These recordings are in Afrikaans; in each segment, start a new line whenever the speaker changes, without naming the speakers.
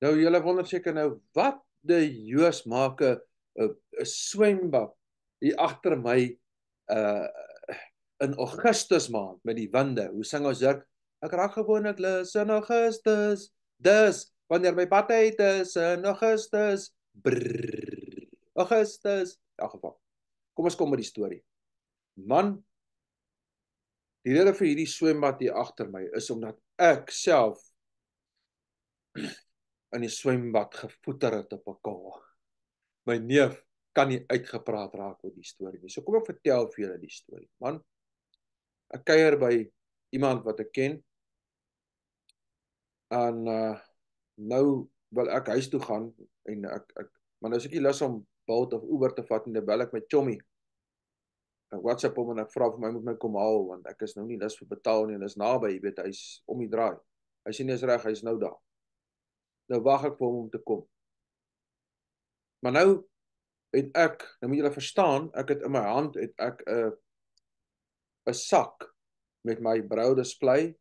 Nou, julle wonder seker nou, wat die Joos maak 'n swembad hier agter my uh in Augustus maand met die winde. Hoe sing ons dit? Ek raak gewoonlik lus in Augustus. Dus wanneer my bad uit is in Augustus. Brrr, Augustus. In elk geval. Kom met die storie. Man, die rede vir hierdie swembad hier agter my is omdat ek self in die swembad gevoeter het op 'n kaal. My neef kan nie uitgepraat raak oor die storie nie. So kom ek vertel vir julle die storie. Man, ek kuier by iemand wat ek ken en nou wil ek huis toe gaan en ek maar nou is ek nie lus om Bolt of Uber te vat en dan bel ek my chommy. Ek WhatsApp hom en ek vra vir my moet my kom haal want ek is nou nie lus vir betaal nie en is naby, jy weet, hy's om die draai. Hy sê nie is reg, hy's nou daar. Nou wag ek vir hom om te kom. Maar nou het ek, nou moet julle verstaan, ek het in my hand het ek 'n sak met my braille display,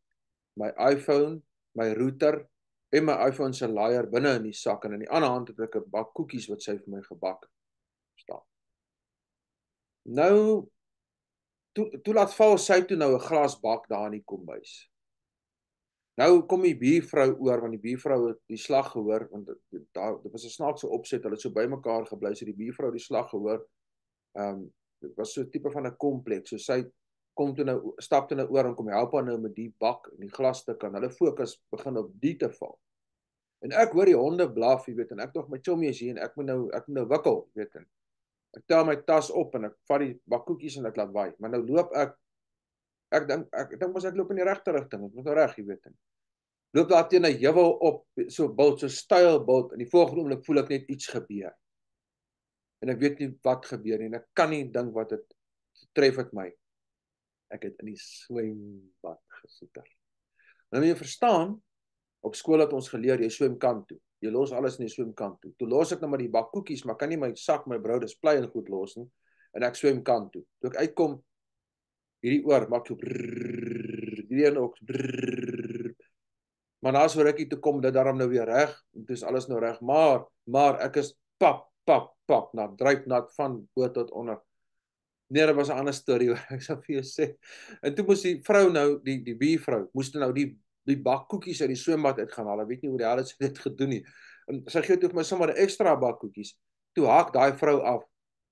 my iPhone, my router en my iPhone se laaier binne in die sak en in die ander hand het ek 'n bak koekies wat sy vir my gebak staan. Nou toe laat val sy toe nou 'n glas bak daar in die kombuis. Nou kom die buurvrou oor want die buurvrou het die slag gehoor want dit was 'n snaakse opset, hulle het so bymekaar gebly, so die buurvrou die slag gehoor. Dit was so 'n tipe van 'n kompleks. So sy kom toe nou stap toe nou oor en kom help haar nou met die bak en die glasstuk en hulle fokus begin op die te val. En ek hoor die honde blaf, jy weet, en ek dog my chommy is hier en ek moet nou wikkel, jy weet. En ek tel my tas op en ek vat die bak koekies en ek laat waai. Maar nou loop ek dink mos ek loop in die regte rigting. Ek moet nou reg, jy weet. En loop daar teen 'n heuwel op, so bult, so styl bult en die volgende oomblik voel ek net iets gebeur. En ek weet nie wat gebeur nie en ek kan nie dink wat dit tref het my. Ek het in die swembad gesoeter. Nou moet jy verstaan, op skool het ons geleer jy swem kant toe. Jy los alles in die swemkant toe. Toe los ek nou maar die bak koekies, maar kan nie my sak, my brood, display en goed los nie. En ek swem kant toe. Toe ek uitkom, hierdie oor maak so brrrr, hierdie een ook brrrr. Maar na so rukkie toe kom dit daarom nou weer reg, en toe is alles nou reg, maar ek is pap, druip nat van bo tot onder. Nee, dit was 'n ander storie hoor, ek sal vir jou sê. En toe moes die vrou nou, die buurvrou, moes nou die bak koekies uit die swembad uit gaan haal. Ek weet nie hoe die hel het sy dit gedoen nie. En sy gee toe vir my sommer 'n ekstra bak koekies. Toe haak daai vrou af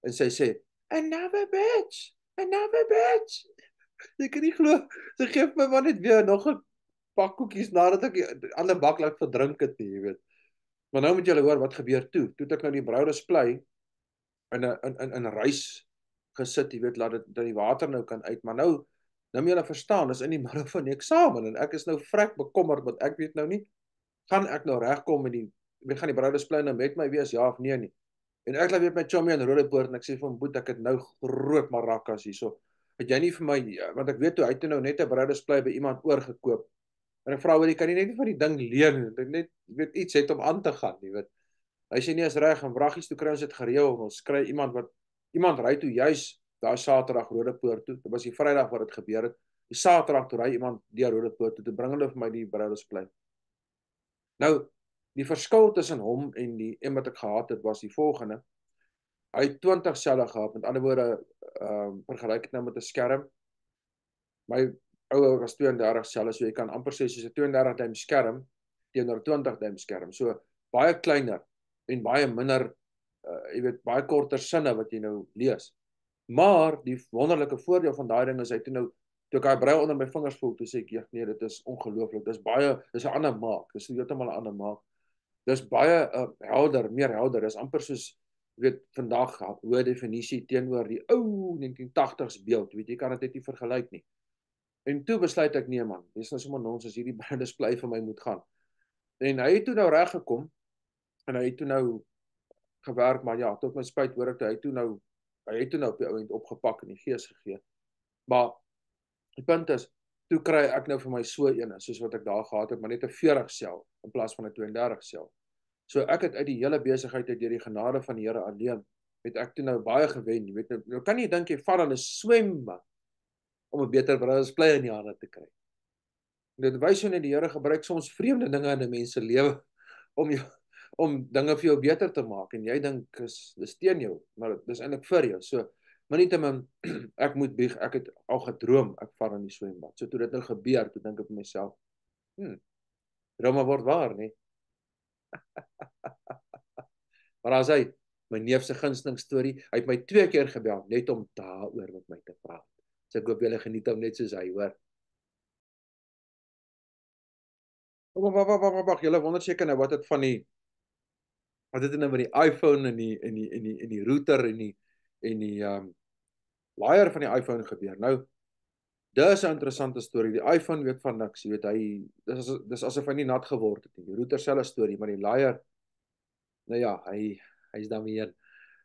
en sy sê, "Another bitch, another bitch." Ek kan nie glo, sy gee vir my maar net weer nog 'n bak koekies nadat ek die ander bak laat verdrink het nie, jy weet. Maar nou moet julle hoor wat gebeur toe. Toe het ek nou die brou display in reis gesit, jy weet, laat dit dat die water nou kan uit, maar nou moet julle verstaan, is in die middel van die eksamen en ek is nou vrek bekommerd want ek weet nou nie, gaan ek nou regkom met gaan die brou display nou met my wees, ja of nee nie. En ek laat weet my chommy in Roodepoort en ek sê vir hom, "Boet, ek het nou groot marakas hierso. Het jy nie vir my, want ek weet toe hy het nou net 'n brou display by iemand oorgekoop." En ek vra, "Hoor, jy kan nie net van die ding leen, net weet iets het om aan te gaan, jy weet." Hy sê nie is reg en wraggies toe kry ons dit gereël en ons kry iemand ry toe juis daai Saterdag Roodepoort toe. Dit was die Vrydag wat dit gebeur het. Die Saterdag toe ry iemand deur Roodepoort toe bring hulle vir my die brou display. Nou, die verskil tussen hom en die een wat ek gehad het was die volgende. Hy het 20 selle gehad, met ander woorde, vergelyk dit nou met 'n skerm. My ou was 32 selle, so jy kan amper sê soos 'n 32 duim skerm teenoor 'n 20 duim skerm. So baie kleiner en baie minder, jy weet, baie korter sinne wat jy nou lees. Maar die wonderlike voordeel van daai ding is hy toe ek daai brou onder my vingers voel, toe sê ek, nee, dit is ongelooflik. Dis 'n ander maak. Dis heeltemal 'n ander maak. Dis baie helder, meer helder. Dis amper soos, jy weet, vandag hoë definisie teenoor die ou 1980s beeld. Weet jy kan dit net nie vergelyk nie. En toe besluit ek, nee man, dis nou sommer nonsens, hierdie brou display vir my moet gaan. En hy het toe nou reg gekom en hy het toe nou gewerk, maar ja, tot my spyt hoor ek hy het toe nou op die ouend opgepak en die gees gegee. Maar die punt is, toe kry ek nou vir my so ene, soos wat ek daar gehad het, maar net 'n 40 sel in plaas van 'n 32 sel. So ek het uit die hele besigheid uit deur die genade van die Here alleen, het ek toe nou baie gewen, jy weet, nou kan jy dink jy vat dan 'n swembad om 'n beter brou display in die hande te kry. Dit wys jou net die Here gebruik soms vreemde dinge in 'n mens se lewe om jou, om dinge vir jou beter te maak en jy dink dis teen jou, maar dis eintlik vir jou. So, maar nietemin ek moet bieg, ek het al gedroom ek val in die swembad. So toe dit nou gebeur, toe dink ek vir myself, drome word waar, nee. Maar as hy my neef se gunsteling storie, hy het my 2 keer gebel net om daaroor met my te praat. So ek hoop julle geniet hom net soos hy, hoor. Wag, julle wonder seker nou wat het van die wat het nou met die iPhone en die router en die laaier van die iPhone gebeur. Nou, dis 'n interessante storie. Die iPhone weet van niks, jy weet hy dis asof hy nie nat geword het nie. Die router selfe storie, maar die laaier, nou ja, hy's daarmee heen.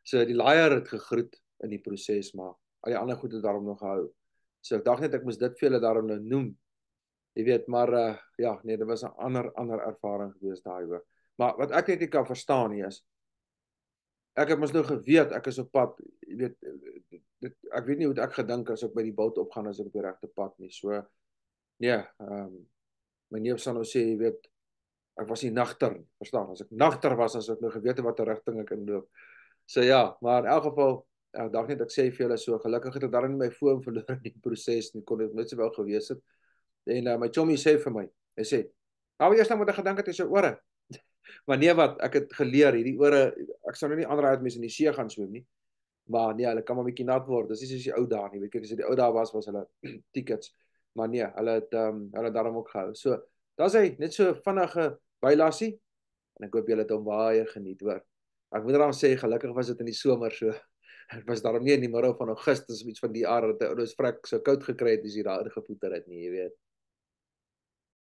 So die laaier het gegroet in die proses, maar al die ander goed het daarom nog gehou. So ek dink net ek moes dit vir julle daarom nou noem. Jy weet, maar ja, nee, dit was 'n ander ervaring gewees daai hoor. Maar wat ek net nie kan verstaan nie is ek het mos nou geweet ek is op pad, jy weet ek weet nie hoe ek gedink as ek by die boot opgaan as ek op die regte pad nie. So nee, my neef sal nou sê, jy weet, ek was nie nagter nie, verstaan? As ek nagter was, as ek nou geweet het watter rigting ek inloop. So ja, maar in elk geval, ek dink net ek sê vir julle so, gelukkig het ek daarin my foon verloor in die proses nie, kon dit net so wel gewees het. En my chommy sê vir my, hy sê, nou eers dan moet ek gedink het is jou ore. Maar nee wat, ek het geleer, hierdie ore, ek sou nou nie aanraai dat mense in die see gaan swem nie, maar nee, hulle kan maar 'n bietjie nat word, dis nie soos die ou dae nie, weet jy, as dit die ou dae was hulle tickets, maar nee, hulle het daarom ook gehou. So, daar's hy, net so vinnige bylassie, en ek hoop julle het hom baie geniet, hoor. Ek moet dan sê, gelukkig was dit in die somer so, het was daarom nie in die middel van Augustus of iets van die aard, dat ons vrek so koud gekry het, as jy daar ingevoeter het nie, jy weet.